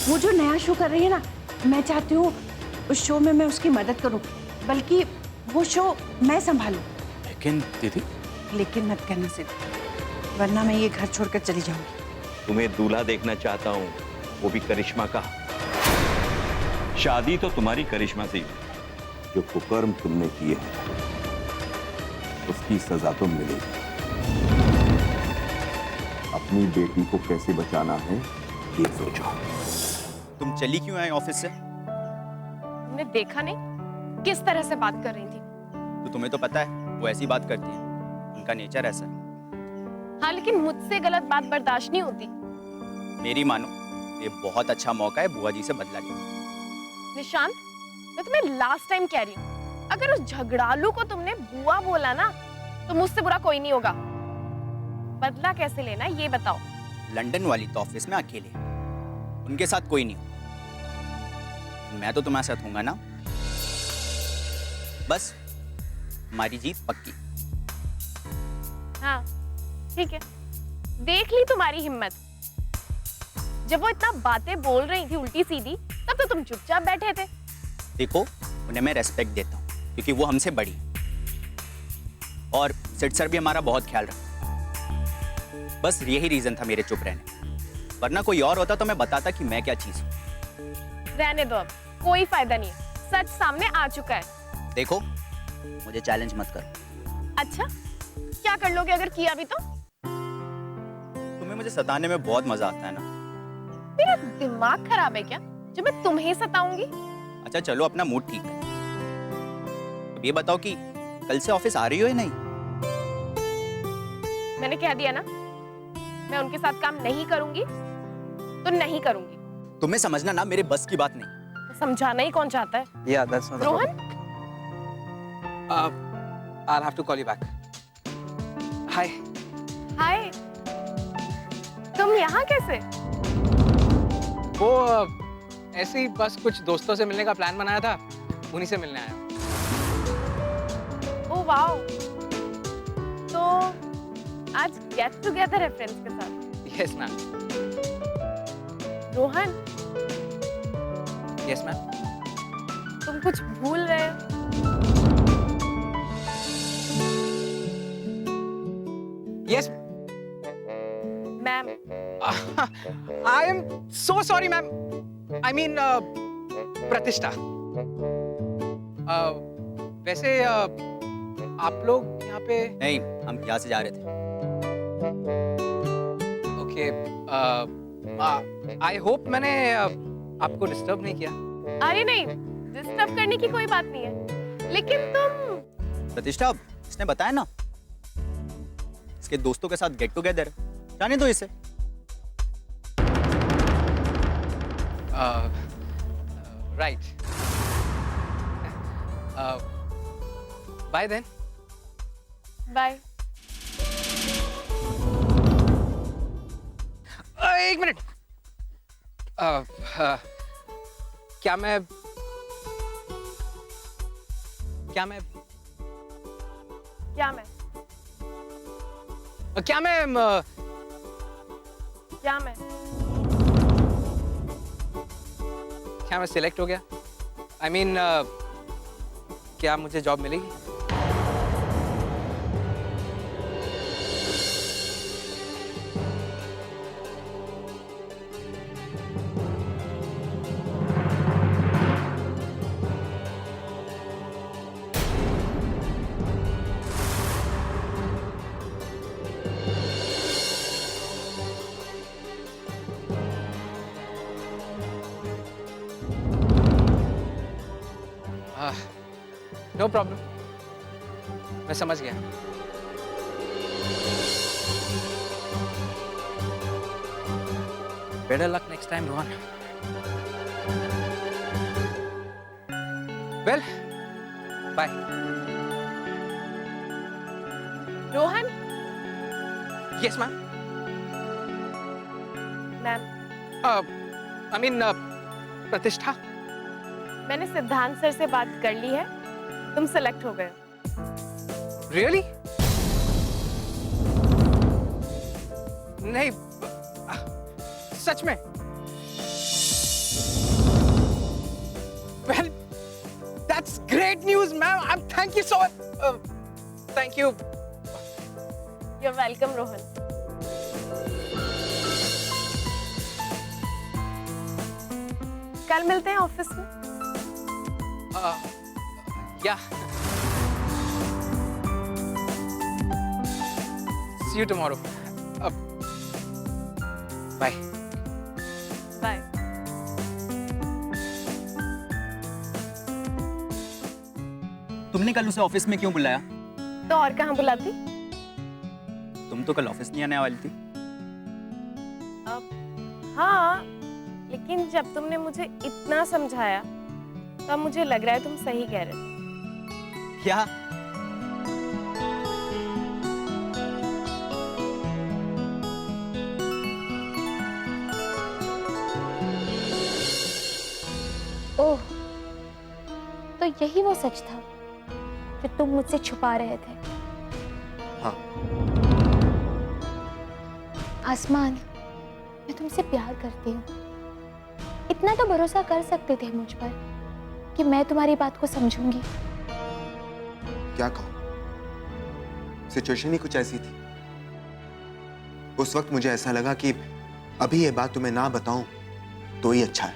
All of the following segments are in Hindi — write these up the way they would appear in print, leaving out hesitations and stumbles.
वो जो नया शो कर रही है ना, मैं चाहती हूँ उस शो में मैं उसकी मदद करूँ, बल्कि वो शो मैं संभालूं। लेकिन दीदी। लेकिन मत करना सिद्ध, वरना मैं ये घर छोड़कर चली जाऊंगी। तुम्हें दूल्हा देखना चाहता हूँ, वो भी करिश्मा का। शादी तो तुम्हारी करिश्मा से ही। जो कुकर्म तुमने किए हैं उसकी सजा तो मिलेगी। अपनी बेटी को कैसे बचाना है ये सोचो। तुम चली क्यों आई ऑफिस से? तुमने देखा नहीं किस तरह से बात कर रही थी? तो तुम्हें तो पता है वो ऐसी बात करती है, उनका नेचर ऐसा है। हाँ, लेकिन मुझसे गलत बात बर्दाश्त नहीं होती। मेरी मानो, ये बहुत अच्छा मौका है बुआ जी से बदला लेने। निशांत, मैं तुम्हें लास्ट टाइम कह रही हूँ, अगर उस झगड़ालू को तुमने बुआ बोला ना, तो मुझसे बुरा कोई नहीं होगा। बदला कैसे लेना है ये बताओ। लंदन वाली तो ऑफिस में अकेले, उनके साथ कोई नहीं। मैं तो तुम्हारे साथ हूँगा ना। बस हमारी जीत पक्की। हाँ ठीक है, देख ली तुम्हारी हिम्मत। जब वो इतना बातें बोल रही थी उल्टी सीधी, तब तो तुम चुपचाप बैठे थे। देखो, उन्हें मैं रेस्पेक्ट देता हूँ क्योंकि वो हमसे बड़ी, और सिड सर भी हमारा बहुत ख्याल रखते। बस यही रीजन था मेरे चुप रहने, वरना कोई और होता तो मैं बताता कि मैं क्या चीज हूँ। रहने दो, अब कोई फायदा नहीं है, सच सामने आ चुका है। देखो, मुझे चैलेंज मत करो। अच्छा, क्या कर लोगे अगर किया भी तो? तुम्हें मुझे सताने में बहुत मजा आता है ना। मेरा दिमाग खराब है क्या जो मैं तुम्हें सताऊंगी? अच्छा चलो, अपना मूड ठीक है। अब ये बताओ कि कल से ऑफिस आ रही हो या नहीं? मैंने कह दिया ना, मैं उनके साथ काम नहीं करूंगी तो नहीं करूंगी। तुम्हें समझना ना मेरे बस की बात नहीं। समझाना ही कौन चाहता है? Yeah, that's not the Rohan, problem. I'll have to call you back. Hi. हाय। तुम यहाँ कैसे? वो ऐसे ही बस कुछ दोस्तों से मिलने का प्लान बनाया था, उन्हीं से मिलने आया हूँ। ओह वाओ, तो आज गेट टुगेदर है फ्रेंड्स के साथ? Yes, ma'am. Rohan, Yes, ma'am. तुम कुछ भूल रहे हो। Yes. Ma'am, I am so sorry, ma'am. I mean, प्रतिष्ठा। वैसे आप लोग यहाँ पे? नहीं, हम यहाँ से जा रहे थे। Okay. I hope मैंने आपको डिस्टर्ब नहीं किया। अरे नहीं, डिस्टर्ब करने की कोई बात नहीं है, लेकिन तुम। प्रतिष्ठा, इसने बताया ना, इसके दोस्तों के साथ गेट टुगेदर, जाने दो इसे। Right. Bye then. बाय। एक मिनट। क्या मैं क्या मैं क्या मैं क्या मैं क्या मैं सिलेक्ट हो गया? I mean, क्या मुझे जॉब मिलेगी? नो प्रॉब्लम, मैं समझ गया। Better luck next time, Rohan. Well, bye. Rohan? Yes ma'am. Ma'am, I mean Pratishtha. मैंने सिद्धांत सर से बात कर ली है, तुम सेलेक्ट हो गए। रियली? नहीं, सच में? So thank you. You're welcome, Rohan. कल मिलते हैं ऑफिस में। या सी यू टुमारो। बाय। बाय। तुमने कल उसे ऑफिस में क्यों बुलाया? तो और कहाँ बुलाती? तुम तो कल ऑफिस नहीं आने वाली थी। हाँ, लेकिन जब तुमने मुझे इतना समझाया तब मुझे लग रहा है तुम सही कह रहे थे। क्या? ओह, तो यही वो सच था जो तुम मुझसे छुपा रहे थे। हाँ। आसमान, मैं तुमसे प्यार करती हूँ। इतना तो भरोसा कर सकते थे मुझ पर कि मैं तुम्हारी बात को समझूंगी। क्या कहूँ, सिचुएशन ही कुछ ऐसी थी। उस वक्त मुझे ऐसा लगा कि अभी ये बात तुम्हें ना बताऊं तो ही अच्छा है।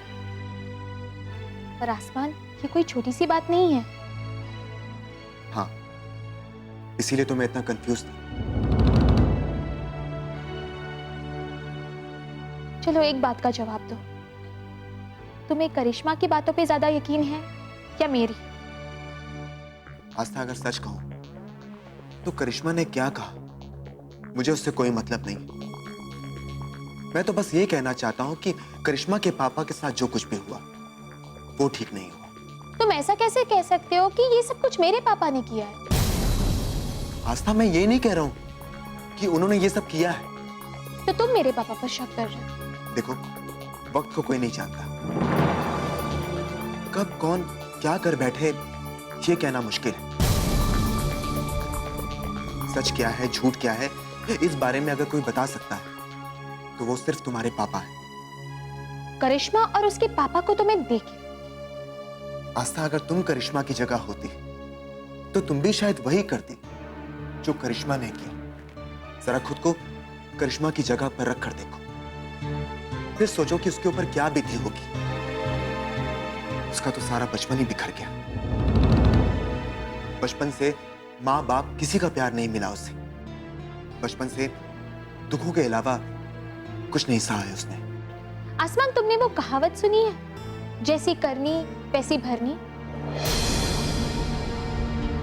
पर आसमान, ये कोई छोटी सी बात नहीं है। हाँ, इसीलिए तो मैं इतना कंफ्यूज था। चलो एक बात का जवाब दो, तुम्हें करिश्मा की बातों पे ज्यादा यकीन है या मेरी? आस्था, अगर सच कहूं तो करिश्मा ने क्या कहा मुझे उससे कोई मतलब नहीं। मैं तो बस ये कहना चाहता हूं कि करिश्मा के पापा के साथ जो कुछ भी हुआ वो ठीक नहीं हुआ। तुम ऐसा कैसे कह सकते हो कि ये सब कुछ मेरे पापा ने किया है? आस्था, मैं ये नहीं कह रहा हूं कि उन्होंने ये सब किया है। तो तुम मेरे पापा पर शक कर रहे हो? देखो, वक्त को कोई नहीं जानता, कब कौन क्या कर बैठे ये कहना मुश्किल है। सच क्या है, झूठ क्या है, इस बारे में अगर कोई बता सकता है तो वो सिर्फ तुम्हारे पापा है। करिश्मा और उसके पापा को तो मैं देखी। आस्था, अगर तुम करिश्मा की जगह होती तो तुम भी शायद वही करती जो करिश्मा ने किया। जरा खुद को करिश्मा की जगह पर रख कर देखो, फिर सोचो कि उसके ऊपर क्या बीती होगी। उसका तो सारा बचपन ही बिखर गया। बचपन से माँ बाप किसी का प्यार नहीं मिला उसे। बचपन से दुखों के अलावा कुछ नहीं सहा है उसने। आसमान, तुमने वो कहावत सुनी है, जैसी करनी वैसी भरनी?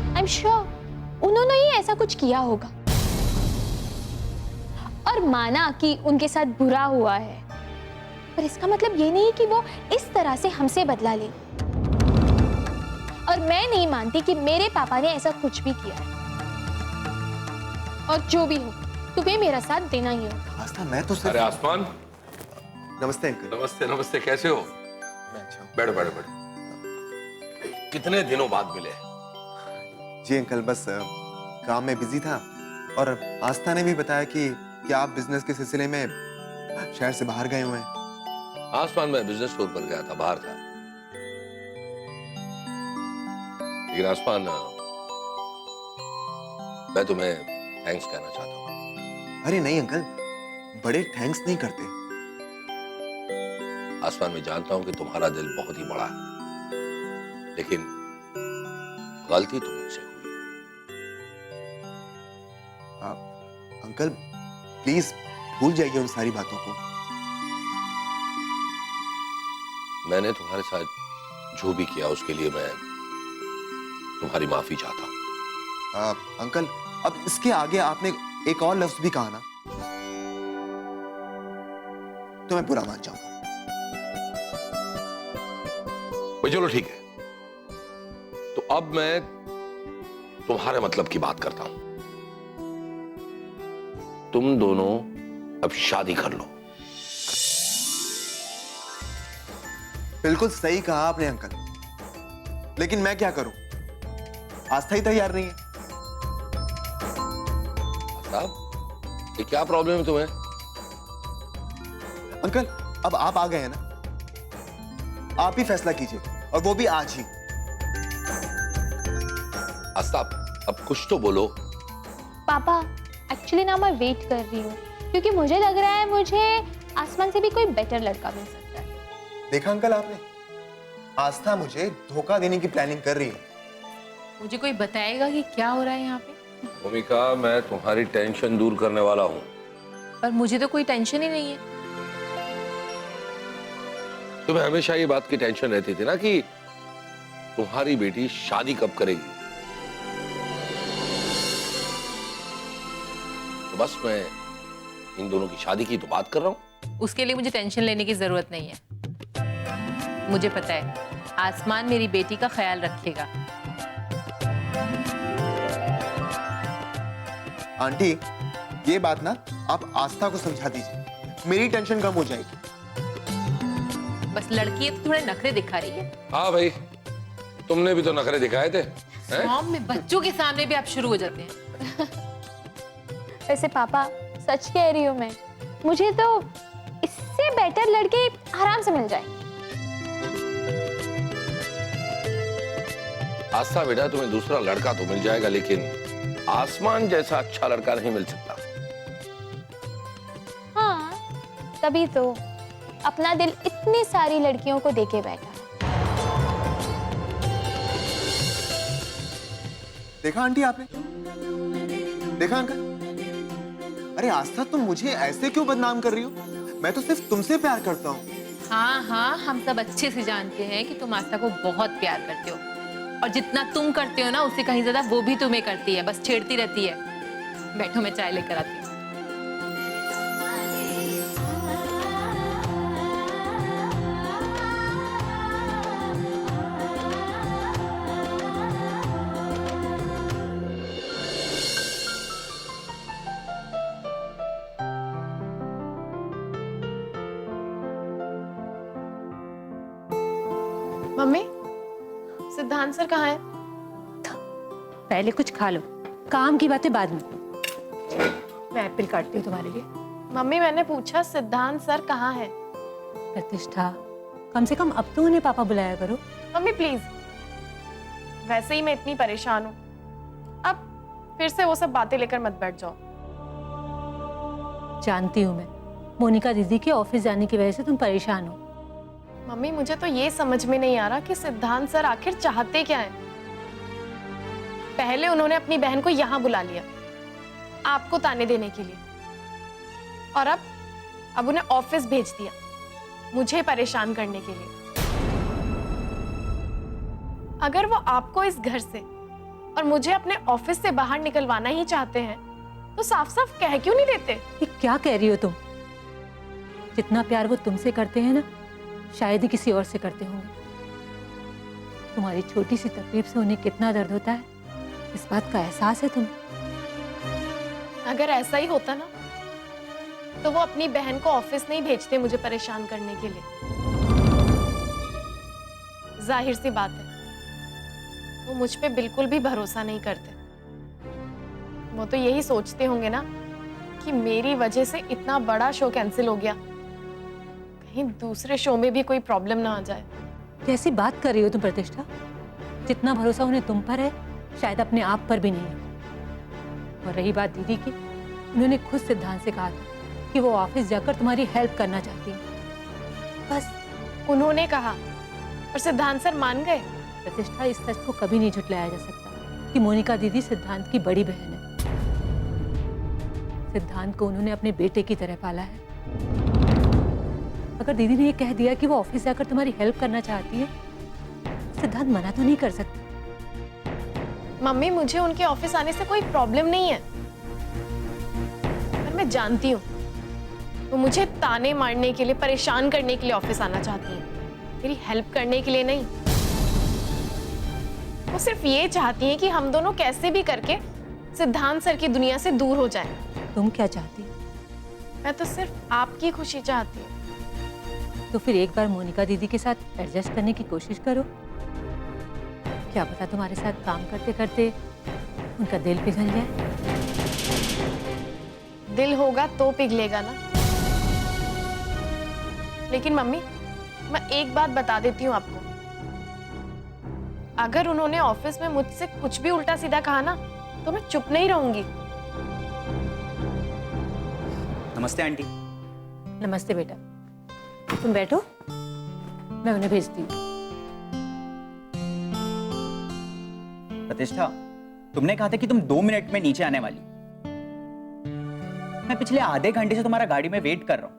आई एम श्योर उन्होंने ही ऐसा कुछ किया होगा और माना कि उनके साथ बुरा हुआ है, पर इसका मतलब ये नहीं कि वो इस तरह से हमसे बदला ले। और मैं नहीं मानती कि मेरे पापा ने ऐसा कुछ भी किया है। और जो भी हो, तुम्हें मेरा साथ देना ही होगा। आस्था, मैं तो अरे आसमान, नमस्ते अंकल। नमस्ते नमस्ते, कैसे हो? मैं अच्छा हूं। बैठो बैठो बैठो। कितने दिनों बाद मिले? जी अंकल, बस काम में बिजी था और आस्था ने भी बताया कि आप बिजनेस के सिलसिले में शहर से बाहर गए हुए हैं। आसमान, मैं बिजनेस टूर पर गया था, बाहर था। लेकिन आसमान, मैं तुम्हें थैंक्स कहना चाहता हूँ। अरे नहीं अंकल, बड़े थैंक्स नहीं करते। आसमान, मैं जानता हूँ कि तुम्हारा दिल बहुत ही बड़ा है, लेकिन गलती तो मुझसे हुई। अंकल प्लीज भूल जाइए उन सारी बातों को। मैंने तुम्हारे साथ जो भी किया उसके लिए मैं तुम्हारी माफी चाहता हूँ। अंकल, अब इसके आगे आपने एक और लफ्ज भी कहा ना तो मैं बुरा मान जाऊंगा। भाई चलो ठीक है, तो अब मैं तुम्हारे मतलब की बात करता हूं। तुम दोनों अब शादी कर लो। बिल्कुल सही कहा आपने अंकल, लेकिन मैं क्या करूं? आस्था ही तैयार नहीं है। साहब, ये क्या प्रॉब्लम है तुम्हें? अंकल, अब आप आ गए हैं ना, आप ही फैसला कीजिए और वो भी आज ही। आस्था, अब कुछ तो बोलो। पापा एक्चुअली ना मैं वेट कर रही हूँ क्योंकि मुझे लग रहा है मुझे आसमान से भी कोई बेटर लड़का मिल सकता है। देखा अंकल आपने, आस्था मुझे धोखा देने की प्लानिंग कर रही है। मुझे कोई बताएगा कि क्या हो रहा है यहाँ पे? भूमिका, मैं तुम्हारी टेंशन दूर करने वाला हूँ। पर मुझे तो कोई टेंशन ही नहीं है। तुम्हें हमेशा ये बात की टेंशन रहती थी ना कि तुम्हारी बेटी शादी कब करेगी। तो बस मैं इन दोनों की शादी की तो बात कर रहा हूँ। उसके लिए मुझे टेंशन लेने की जरूरत नहीं है। मुझे पता है आसमान मेरी बेटी का ख्याल रखेगा। आंटी, ये बात ना आप आस्था को समझा दीजिए, मेरी टेंशन कम हो जाएगी। बस लड़की है तो थोड़े नखरे दिखा रही है। हाँ भाई, तुमने भी तो नखरे दिखाए थे, हैं? मॉम में बच्चों के सामने भी आप शुरू हो जाते हैं। वैसे पापा सच कह रही हूँ मैं, मुझे तो इससे बेटर लड़के आराम से मिल जाए। आस्था बेटा, तुम्हें दूसरा लड़का तो मिल जाएगा, लेकिन आसमान जैसा अच्छा लड़का नहीं मिल सकता। हाँ, तभी तो अपना दिल इतनी सारी लड़कियों को देके बैठा है। देखा आंटी आपने, देखा अंकल। अरे आस्था, तुम मुझे ऐसे क्यों बदनाम कर रही हो? मैं तो सिर्फ तुमसे प्यार करता हूँ। हाँ हाँ, हम सब अच्छे से जानते हैं कि तुम आस्था को बहुत प्यार करते हो, और जितना तुम करते हो ना उससे कहीं ज्यादा वो भी तुम्हें करती है, बस छेड़ती रहती है। बैठो, मैं चाय लेकर आती हूँ। मम्मी, सिद्धांत सर कहाँ है? पहले कुछ खा लो, काम की बातें बाद में। मैं एप्पल काटती हूँ तुम्हारे लिए। मम्मी, मैंने पूछा सिद्धांत सर कहाँ है? प्रतिष्ठा, कम से कम अब तो उन्हें पापा बुलाया करो। मम्मी प्लीज, वैसे ही मैं इतनी परेशान हूँ, अब फिर से वो सब बातें लेकर मत बैठ जाओ। जानती हूँ मैं, मोनिका दीदी के ऑफिस जाने की वजह से तुम परेशान हो। मम्मी, मुझे तो ये समझ में नहीं आ रहा कि सिद्धांत सर आखिर चाहते क्या है। पहले उन्होंने अपनी बहन को यहाँ बुला लिया आपको ताने देने के लिए, और अब उन्हें ऑफिस भेज दिया मुझे परेशान करने के लिए। अगर वो आपको इस घर से और मुझे अपने ऑफिस से बाहर निकलवाना ही चाहते हैं तो साफ साफ कह क्यों नहीं देते? ये क्या कह रही हो तुम? जितना प्यार वो तुमसे करते हैं ना, शायद ही किसी और से करते होंगे। तुम्हारी छोटी सी तकलीफ से उन्हें कितना दर्द होता है, इस बात का एहसास है तुम्हें? अगर ऐसा ही होता ना तो वो अपनी बहन को ऑफिस नहीं भेजते मुझे परेशान करने के लिए। जाहिर सी बात है, वो मुझ पे बिल्कुल भी भरोसा नहीं करते। वो तो यही सोचते होंगे ना कि मेरी वजह से इतना बड़ा शो कैंसिल हो गया, कहीं दूसरे शो में भी कोई प्रॉब्लम ना आ जाए। कैसी बात कर रही हो तुम प्रतिष्ठा? जितना भरोसा उन्हें तुम पर है, शायद अपने आप पर भी नहीं है। और रही बात दीदी की, उन्होंने खुद सिद्धांत से कहा था कि वो ऑफिस जाकर तुम्हारी हेल्प करना चाहती है। बस उन्होंने कहा और सिद्धांत सर मान गए। प्रतिष्ठा, इस सच को कभी नहीं झुटलाया जा सकता कि मोनिका दीदी सिद्धांत की बड़ी बहन है। सिद्धांत को उन्होंने अपने बेटे की तरह पाला है। अगर दीदी ने ये कह दिया कि वो ऑफिस जाकर तुम्हारी हेल्प करना चाहती है, सिद्धांत मना तो नहीं कर सकता। मम्मी, मुझे उनके ऑफिस आने से कोई प्रॉब्लम नहीं है, पर मैं जानती हूँ वो मुझे ताने मारने के लिए, परेशान करने के लिए ऑफिस आना चाहती है, मेरी हेल्प करने के लिए नहीं। वो सिर्फ ये चाहती हैं कि हम दोनों कैसे भी करके सिद्धांत सर की दुनिया से दूर हो जाएं। तुम क्या चाहती हो? मैं तो सिर्फ आपकी खुशी चाहती हूँ। तो फिर एक बार मोनिका दीदी के साथ एडजस्ट करने की कोशिश करो। क्या पता तुम्हारे साथ काम करते करते उनका दिल पिघल जाए। दिल होगा तो पिघलेगा ना। लेकिन मम्मी, मैं एक बात बता देती हूँ आपको, अगर उन्होंने ऑफिस में मुझसे कुछ भी उल्टा सीधा कहा ना तो मैं चुप नहीं रहूंगी। नमस्ते आंटी। नमस्ते बेटा, तुम बैठो, मैं उन्हें भेजती हूँ। प्रतिष्ठा, तुमने कहा था कि तुम 2 मिनट में नीचे आने वाली। मैं पिछले आधे घंटे से तुम्हारा गाड़ी में वेट कर रहा हूँ।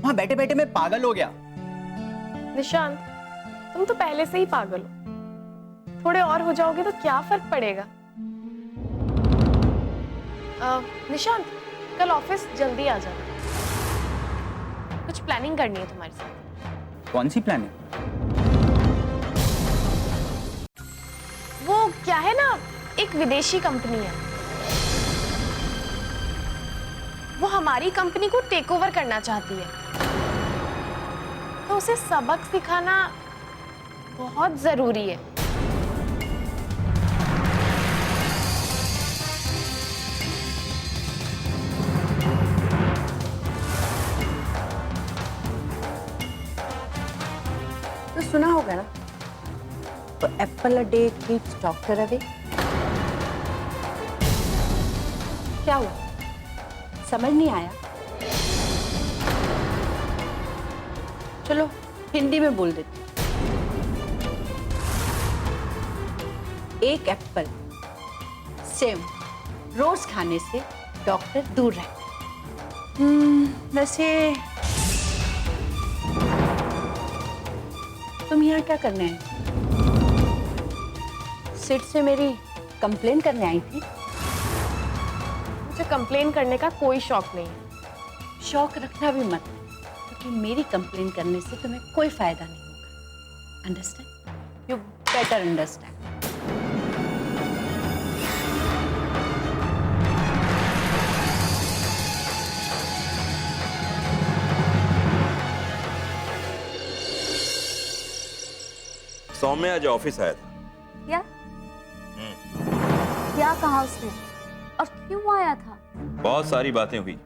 वहां बैठे बैठे मैं पागल हो गया। निशांत, तुम तो पहले से ही पागल हो, थोड़े और हो जाओगे तो क्या फर्क पड़ेगा। निशांत, कल ऑफिस जल्दी आ जाना, कुछ प्लानिंग करनी है तुम्हारे साथ। कौन सी प्लानिंग? वो क्या है ना, एक विदेशी कंपनी है, वो हमारी कंपनी को टेक ओवर करना चाहती है, तो उसे सबक सिखाना बहुत जरूरी है। तो सुना होगा ना, तो Apple a day keeps doctor away. क्या हुआ, समझ नहीं आया? चलो हिंदी में बोल देती हूँ। एक एप्पल सेव रोज खाने से डॉक्टर दूर रहते हैं। वैसे तुम यहाँ क्या करने आई? सिट से मेरी कंप्लेन करने आई थी? मुझे कंप्लेन करने का कोई शौक नहीं है। शौक रखना भी मत, क्योंकि मेरी कंप्लेन करने से तुम्हें कोई फायदा नहीं होगा। Understand? You better understand. Saumya आज ऑफिस आया था। क्या क्या कहा उसने और क्यों आया था? बहुत सारी बातें हुई।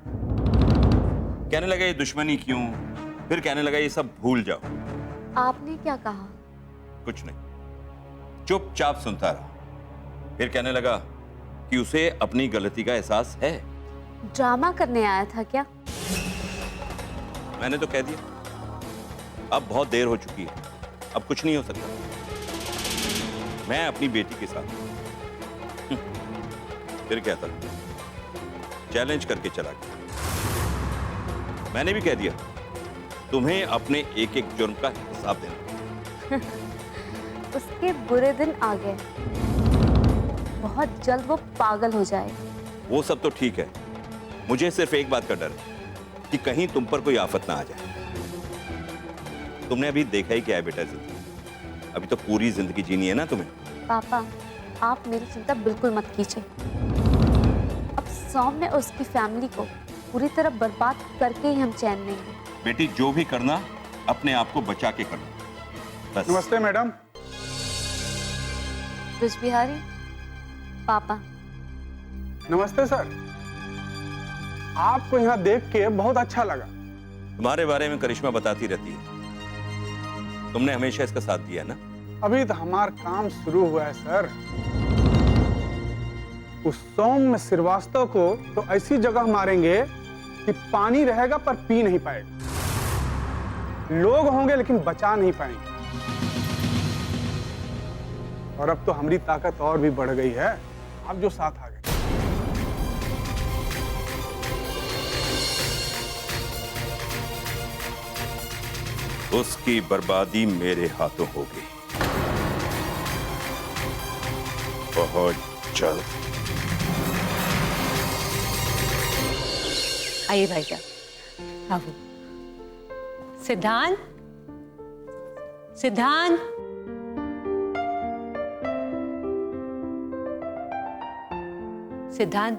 कहने लगा ये दुश्मनी क्यों, फिर कहने लगा ये सब भूल जाओ। आपने क्या कहा? कुछ नहीं, चुपचाप सुनता रहा। फिर कहने लगा कि उसे अपनी गलती का एहसास है। ड्रामा करने आया था क्या? मैंने तो कह दिया, अब बहुत देर हो चुकी है, अब कुछ नहीं हो सकता। मैं अपनी बेटी के साथ फिर कहता, चैलेंज करके चला गया। मैंने भी कह दिया, तुम्हें अपने एक एक जुर्म का हिसाब देना। उसके बुरे दिन आ गए, बहुत जल्द वो पागल हो जाएगा। वो सब तो ठीक है, मुझे सिर्फ एक बात का डर है कि कहीं तुम पर कोई आफत ना आ जाए। तुमने अभी देखा ही क्या है बेटा जिंदगी, अभी तो पूरी जिंदगी जीनी है ना तुम्हें। पापा, आप मेरी चिंता बिल्कुल मत कीजिए। अब सौम्य और उसकी फैमिली को पूरी तरह बर्बाद करके ही हम चैन लेंगे। बेटी, जो भी करना अपने आप को बचा के करना, बस। नमस्ते मैडम। ब्रिज बिहारी, पापा। नमस्ते सर, आपको यहाँ देख के बहुत अच्छा लगा। तुम्हारे बारे में करिश्मा बताती रहती है, तुमने हमेशा इसका साथ दिया ना। अभी तो हमारा काम शुरू हुआ है सर। उस सौम्य श्रीवास्तव को तो ऐसी जगह मारेंगे कि पानी रहेगा पर पी नहीं पाएगा। लोग होंगे लेकिन बचा नहीं पाएंगे। और अब तो हमारी ताकत और भी बढ़ गई है, आप जो साथ आ गए। उसकी बर्बादी मेरे हाथों होगी, बहुत जल्द। आइए भाई साहब, आओ। सिद्धांत, सिद्धांत, सिद्धांत,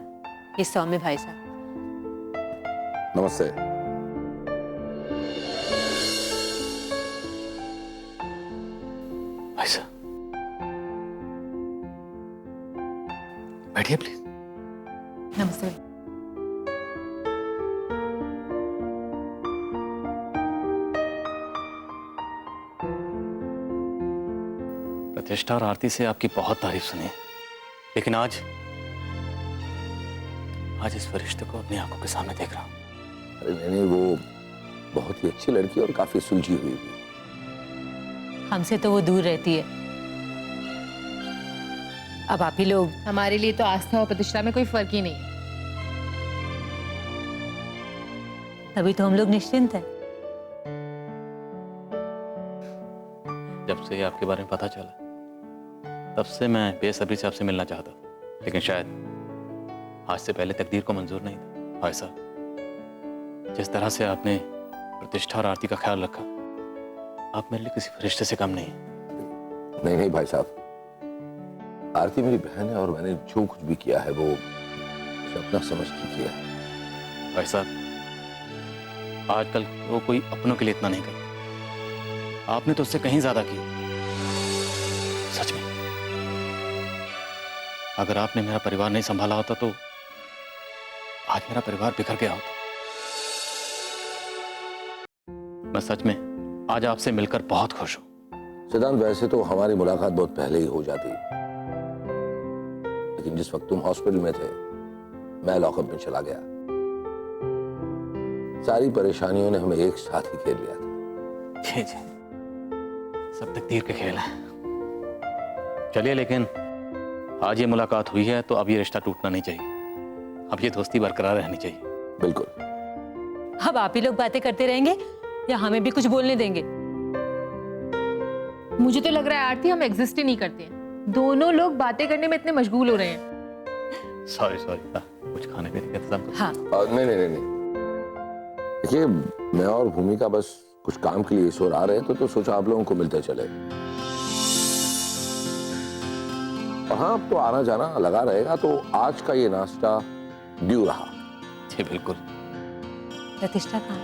ये सौम्य भाई साहब। नमस्ते। भाई साहब, बैठिए प्लीज। नमस्ते। प्रतिष्ठा और आरती से आपकी बहुत तारीफ सुनी है, लेकिन आज इस फरिश्ते को अपनी आंखों के सामने देख रहा हूं। अरे नहीं, वो बहुत ही अच्छी लड़की और काफी सुलझी हुई भी। हमसे तो वो दूर रहती है। अब आप ही लोग। हमारे लिए तो आस्था और प्रतिष्ठा में कोई फर्क ही नहीं है। तभी तो हम लोग निश्चिंत हैं। जब से आपके बारे में पता चला तब से मैं बेसब्री से आपसे मिलना चाहता था, लेकिन शायद आज से पहले तकदीर को मंजूर नहीं था। भाई साहब, जिस तरह से आपने प्रतिष्ठा और आरती का ख्याल रखा, आप मेरे लिए किसी फरिश्ते से कम नहीं है। नहीं भाई साहब, आरती मेरी बहन है और मैंने जो कुछ भी किया है वो अपना समझ के किया है। भाई साहब, आजकल वो कोई अपनों के लिए इतना नहीं करता, आपने तो उससे कहीं ज्यादा किया। सच में, अगर आपने मेरा परिवार नहीं संभाला होता तो आज मेरा परिवार बिखर गया होता। मैं सच में आज आपसे मिलकर बहुत खुश हूं। सिद्धांत, वैसे तो हमारी मुलाकात बहुत पहले ही हो जाती, लेकिन जिस वक्त तुम हॉस्पिटल में थे मैं लॉकअप में चला गया। सारी परेशानियों ने हमें एक साथ ही घेर लिया था। जी, सब तकदीर के खेल है। चलिए, लेकिन आज ये मुलाकात हुई है तो अब ये रिश्ता टूटना नहीं चाहिए, अब ये दोस्ती बरकरार रहनी चाहिए। बिल्कुल। अब आप ही लोग बातें करते रहेंगे या हमें भी कुछ बोलने देंगे? मुझे तो लग रहा है आरती, हम एग्जिस्ट ही नहीं करते हैं। दोनों लोग बातें करने में इतने मशगूल हो रहे हैं। सॉरी, कुछ खाने पीने का इंतजाम करो। हाँ। नहीं, देखिए मैं और भूमिका बस कुछ काम के लिए इस ओर आ रहे थे तो सोचा आप लोगों को मिलते चले। और हाँ, अब तो आना जाना लगा रहेगा, तो आज का ये नाश्ता ड्यू रहा। जी बिल्कुल। प्रतिष्ठा कहाँ?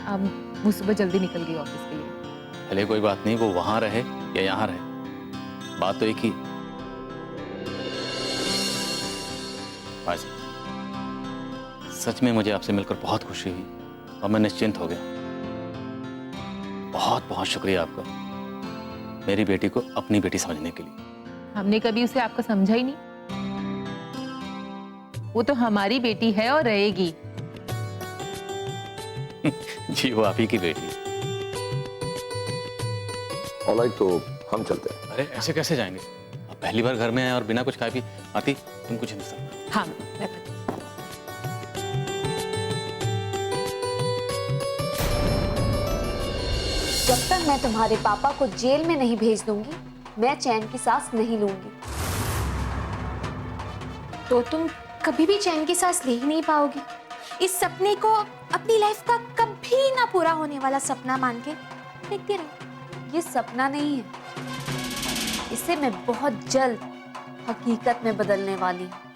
अब वो सुबह जल्दी निकल गई ऑफिस के लिए। भले कोई बात नहीं, वो वहां रहे या यहाँ रहे, बात तो एक ही। भाई साहब, सच में मुझे आपसे मिलकर बहुत खुशी हुई और मैं निश्चिंत हो गया। बहुत बहुत शुक्रिया आपका, मेरी बेटी को अपनी बेटी समझने के लिए। हमने कभी उसे आपका समझा ही नहीं। वो तो हमारी बेटी है और रहेगी। जी, वो आप ही की बेटी है। ऑलराइट, तो हम चलते हैं। अरे ऐसे कैसे जाएंगे? आप पहली बार घर में आए और बिना कुछ खाए पी। आती, तुम कुछ इंतजाम। हाँ, जब तक मैं तुम्हारे पापा को जेल में नहीं भेज दूंगी, मैं चैन की सांस नहीं लूंगी। तो तुम कभी भी चैन की सांस ले ही नहीं पाओगी। इस सपने को अपनी लाइफ का कभी ना पूरा होने वाला सपना मान के देखते रहो। ये सपना नहीं है, इसे मैं बहुत जल्द हकीकत में बदलने वाली हूँ।